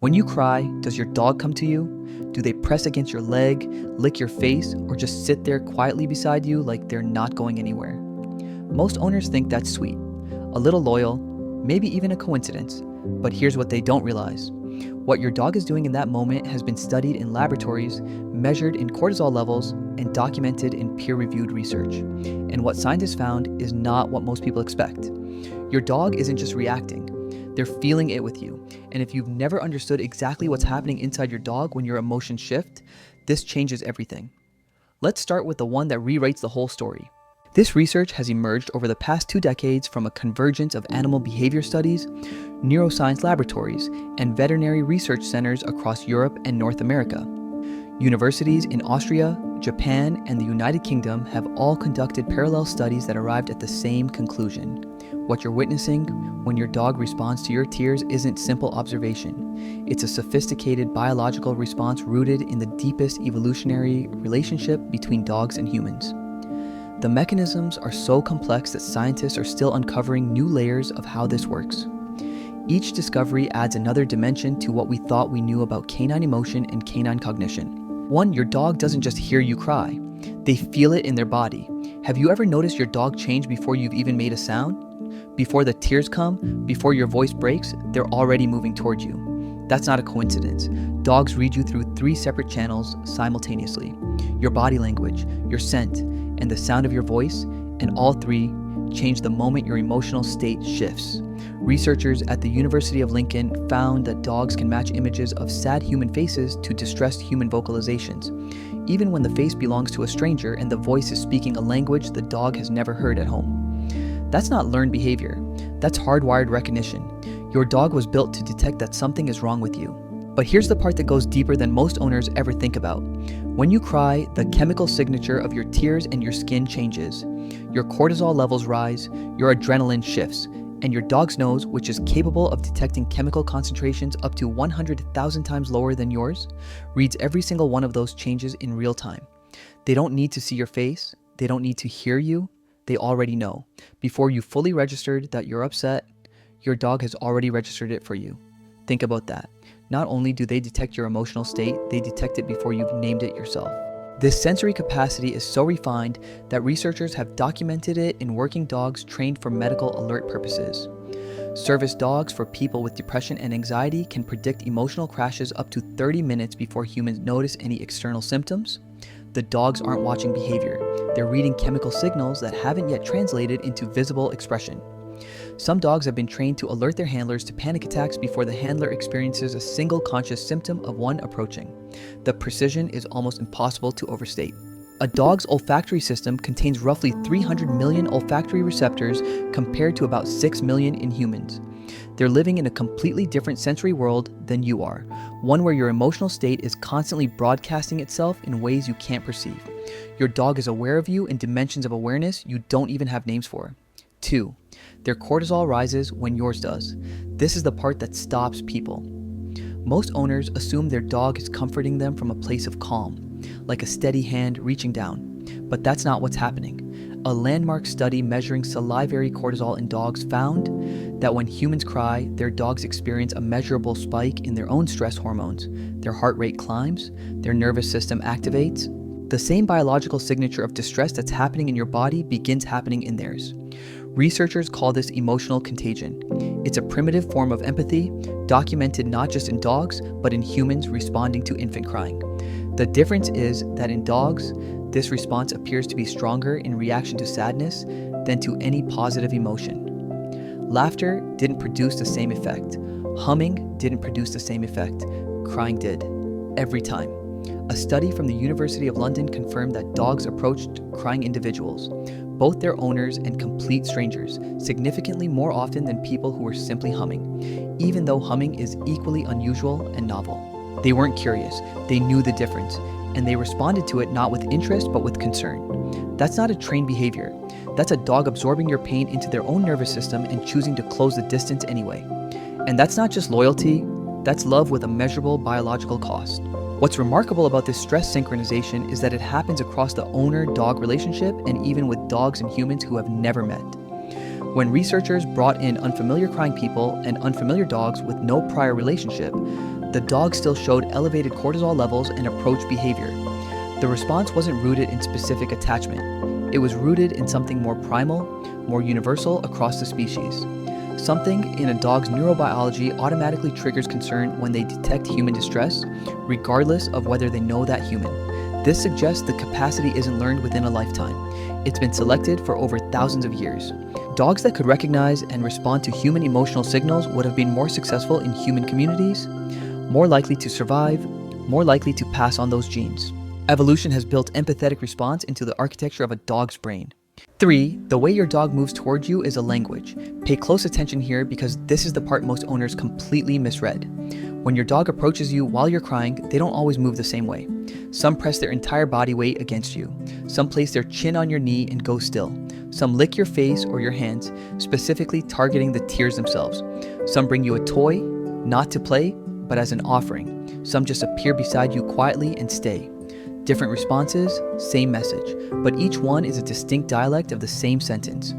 When you cry, does your dog come to you? Do they press against your leg, lick your face, or just sit there quietly beside you like they're not going anywhere? Most owners think that's sweet, a little loyal, maybe even a coincidence. But here's what they don't realize. What your dog is doing in that moment has been studied in laboratories, measured in cortisol levels, and documented in peer-reviewed research. And what scientists found is not what most people expect. Your dog isn't just reacting. They're feeling it with you. And if you've never understood exactly what's happening inside your dog when your emotions shift, this changes everything. Let's start with the one that rewrites the whole story. This research has emerged over the past 2 decades from a convergence of animal behavior studies, neuroscience laboratories, and veterinary research centers across Europe and North America. Universities in Austria, Japan, and the United Kingdom have all conducted parallel studies that arrived at the same conclusion. What you're witnessing when your dog responds to your tears isn't simple observation. It's a sophisticated biological response rooted in the deepest evolutionary relationship between dogs and humans. The mechanisms are so complex that scientists are still uncovering new layers of how this works. Each discovery adds another dimension to what we thought we knew about canine emotion and canine cognition. 1, your dog doesn't just hear you cry. They feel it in their body. Have you ever noticed your dog change before you've even made a sound? Before the tears come, before your voice breaks, they're already moving towards you. That's not a coincidence. Dogs read you through 3 separate channels simultaneously: your body language, your scent, and the sound of your voice, and all 3 change the moment your emotional state shifts. Researchers at the University of Lincoln found that dogs can match images of sad human faces to distressed human vocalizations, even when the face belongs to a stranger and the voice is speaking a language the dog has never heard at home. That's not learned behavior. That's hardwired recognition. Your dog was built to detect that something is wrong with you. But here's the part that goes deeper than most owners ever think about. When you cry, the chemical signature of your tears and your skin changes. Your cortisol levels rise, your adrenaline shifts, and your dog's nose, which is capable of detecting chemical concentrations up to 100,000 times lower than yours, reads every single one of those changes in real time. They don't need to see your face. They don't need to hear you. They already know. Before you fully registered that you're upset, your dog has already registered it for you. Think about that. Not only do they detect your emotional state, they detect it before you've named it yourself. This sensory capacity is so refined that researchers have documented it in working dogs trained for medical alert purposes. Service dogs for people with depression and anxiety can predict emotional crashes up to 30 minutes before humans notice any external symptoms. The dogs aren't watching behavior. They're reading chemical signals that haven't yet translated into visible expression. Some dogs have been trained to alert their handlers to panic attacks before the handler experiences a single conscious symptom of one approaching. The precision is almost impossible to overstate. A dog's olfactory system contains roughly 300 million olfactory receptors compared to about 6 million in humans. They're living in a completely different sensory world than you are, one where your emotional state is constantly broadcasting itself in ways you can't perceive. Your dog is aware of you in dimensions of awareness you don't even have names for. 2. Their cortisol rises when yours does. This is the part that stops people. Most owners assume their dog is comforting them from a place of calm, like a steady hand reaching down. But that's not what's happening. A landmark study measuring salivary cortisol in dogs found that when humans cry, their dogs experience a measurable spike in their own stress hormones. Their heart rate climbs, their nervous system activates. The same biological signature of distress that's happening in your body begins happening in theirs. Researchers call this emotional contagion. It's a primitive form of empathy, documented not just in dogs, but in humans responding to infant crying. The difference is that in dogs, this response appears to be stronger in reaction to sadness than to any positive emotion. Laughter didn't produce the same effect. Humming didn't produce the same effect. Crying did. Every time. A study from the University of London confirmed that dogs approached crying individuals, both their owners and complete strangers, significantly more often than people who were simply humming, even though humming is equally unusual and novel. They weren't curious, they knew the difference, and they responded to it not with interest but with concern. That's not a trained behavior. That's a dog absorbing your pain into their own nervous system and choosing to close the distance anyway. And that's not just loyalty, that's love with a measurable biological cost. What's remarkable about this stress synchronization is that it happens across the owner-dog relationship and even with dogs and humans who have never met. When researchers brought in unfamiliar crying people and unfamiliar dogs with no prior relationship, the dog still showed elevated cortisol levels and approach behavior. The response wasn't rooted in specific attachment. It was rooted in something more primal, more universal across the species. Something in a dog's neurobiology automatically triggers concern when they detect human distress, regardless of whether they know that human. This suggests the capacity isn't learned within a lifetime. It's been selected for over thousands of years. Dogs that could recognize and respond to human emotional signals would have been more successful in human communities, more likely to survive, more likely to pass on those genes. Evolution has built empathetic response into the architecture of a dog's brain. 3. The way your dog moves towards you is a language. Pay close attention here because this is the part most owners completely misread. When your dog approaches you while you're crying, they don't always move the same way. Some press their entire body weight against you. Some place their chin on your knee and go still. Some lick your face or your hands, specifically targeting the tears themselves. Some bring you a toy, not to play, but as an offering. Some just appear beside you quietly and stay. Different responses, same message, but each one is a distinct dialect of the same sentence.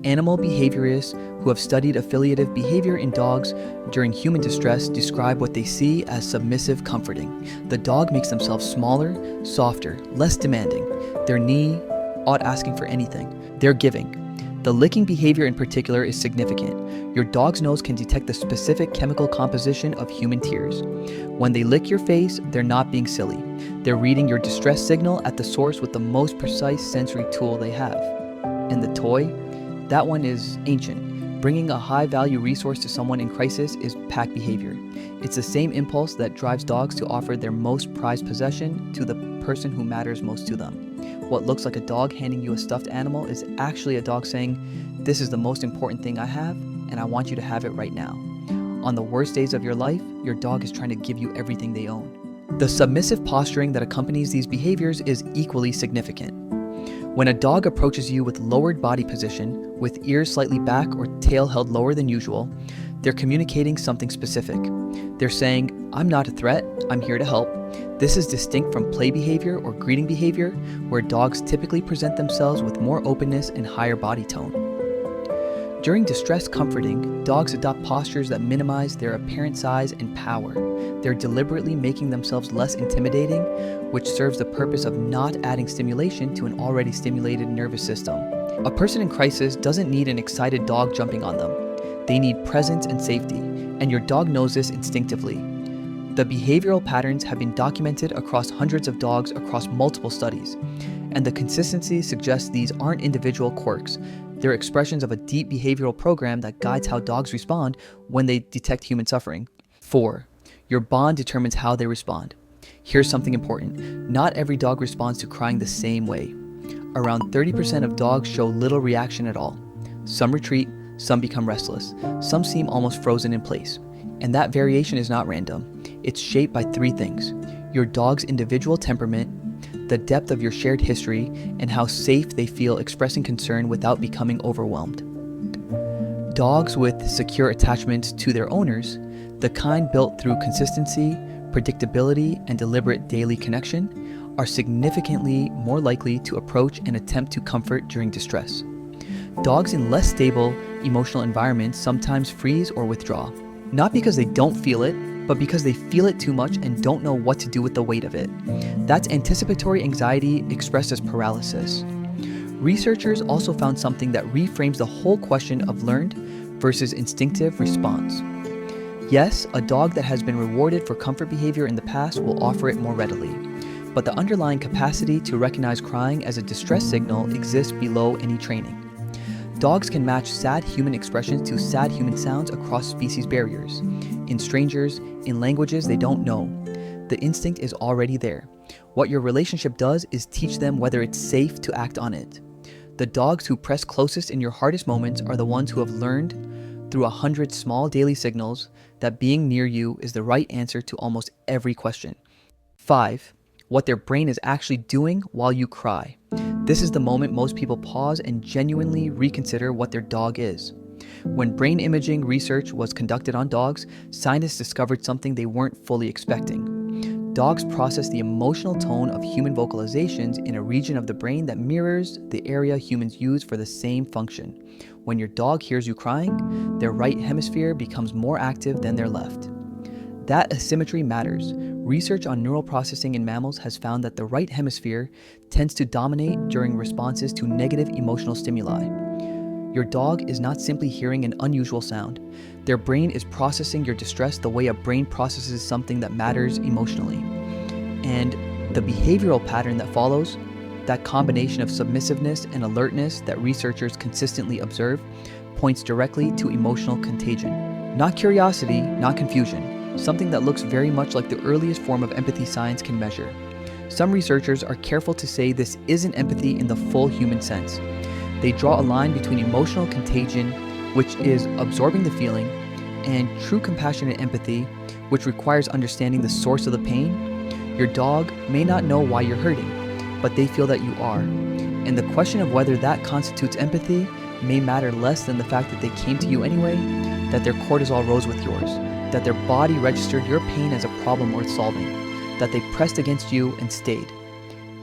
Animal behaviorists who have studied affiliative behavior in dogs during human distress describe what they see as submissive comforting. The dog makes themselves smaller, softer, less demanding. Their knee, not asking for anything. They're giving. The licking behavior in particular is significant. Your dog's nose can detect the specific chemical composition of human tears. When they lick your face, they're not being silly. They're reading your distress signal at the source with the most precise sensory tool they have. And the toy? That one is ancient. Bringing a high-value resource to someone in crisis is pack behavior. It's the same impulse that drives dogs to offer their most prized possession to the person who matters most to them. What looks like a dog handing you a stuffed animal is actually a dog saying, "This is the most important thing I have, and I want you to have it right now." On the worst days of your life, your dog is trying to give you everything they own. The submissive posturing that accompanies these behaviors is equally significant. When a dog approaches you with lowered body position, with ears slightly back or tail held lower than usual, they're communicating something specific. They're saying, "I'm not a threat, I'm here to help." This is distinct from play behavior or greeting behavior, where dogs typically present themselves with more openness and higher body tone. During distress comforting, dogs adopt postures that minimize their apparent size and power. They're deliberately making themselves less intimidating, which serves the purpose of not adding stimulation to an already stimulated nervous system. A person in crisis doesn't need an excited dog jumping on them. They need presence and safety, and your dog knows this instinctively. The behavioral patterns have been documented across hundreds of dogs across multiple studies, and the consistency suggests these aren't individual quirks. They're expressions of a deep behavioral program that guides how dogs respond when they detect human suffering. 4. Your bond determines how they respond. Here's something important. Not every dog responds to crying the same way. Around 30% of dogs show little reaction at all. Some retreat, some become restless, some seem almost frozen in place. And that variation is not random. It's shaped by 3 things: your dog's individual temperament, the depth of your shared history, and how safe they feel expressing concern without becoming overwhelmed. Dogs with secure attachments to their owners, the kind built through consistency, predictability, and deliberate daily connection, are significantly more likely to approach and attempt to comfort during distress. Dogs in less stable emotional environments sometimes freeze or withdraw, not because they don't feel it, but because they feel it too much and don't know what to do with the weight of it. That's anticipatory anxiety expressed as paralysis. Researchers also found something that reframes the whole question of learned versus instinctive response. Yes, a dog that has been rewarded for comfort behavior in the past will offer it more readily, but the underlying capacity to recognize crying as a distress signal exists below any training. Dogs can match sad human expressions to sad human sounds across species barriers, in strangers, in languages they don't know. The instinct is already there. What your relationship does is teach them whether it's safe to act on it. The dogs who press closest in your hardest moments are the ones who have learned through 100 small daily signals that being near you is the right answer to almost every question. 5. What their brain is actually doing while you cry. This is the moment most people pause and genuinely reconsider what their dog is. When brain imaging research was conducted on dogs, scientists discovered something they weren't fully expecting. Dogs process the emotional tone of human vocalizations in a region of the brain that mirrors the area humans use for the same function. When your dog hears you crying, their right hemisphere becomes more active than their left. That asymmetry matters. Research on neural processing in mammals has found that the right hemisphere tends to dominate during responses to negative emotional stimuli. Your dog is not simply hearing an unusual sound. Their brain is processing your distress the way a brain processes something that matters emotionally. And the behavioral pattern that follows, that combination of submissiveness and alertness that researchers consistently observe, points directly to emotional contagion. Not curiosity, not confusion, something that looks very much like the earliest form of empathy science can measure. Some researchers are careful to say this isn't empathy in the full human sense. They draw a line between emotional contagion, which is absorbing the feeling, and true compassionate empathy, which requires understanding the source of the pain. Your dog may not know why you're hurting, but they feel that you are. And the question of whether that constitutes empathy may matter less than the fact that they came to you anyway, that their cortisol rose with yours, that their body registered your pain as a problem worth solving, that they pressed against you and stayed.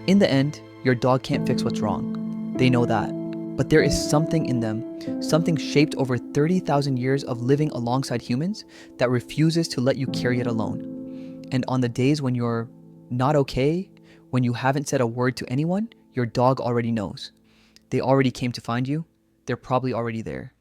In the end, your dog can't fix what's wrong. They know that. But there is something in them, something shaped over 30,000 years of living alongside humans that refuses to let you carry it alone. And on the days when you're not okay, when you haven't said a word to anyone, your dog already knows. They already came to find you. They're probably already there.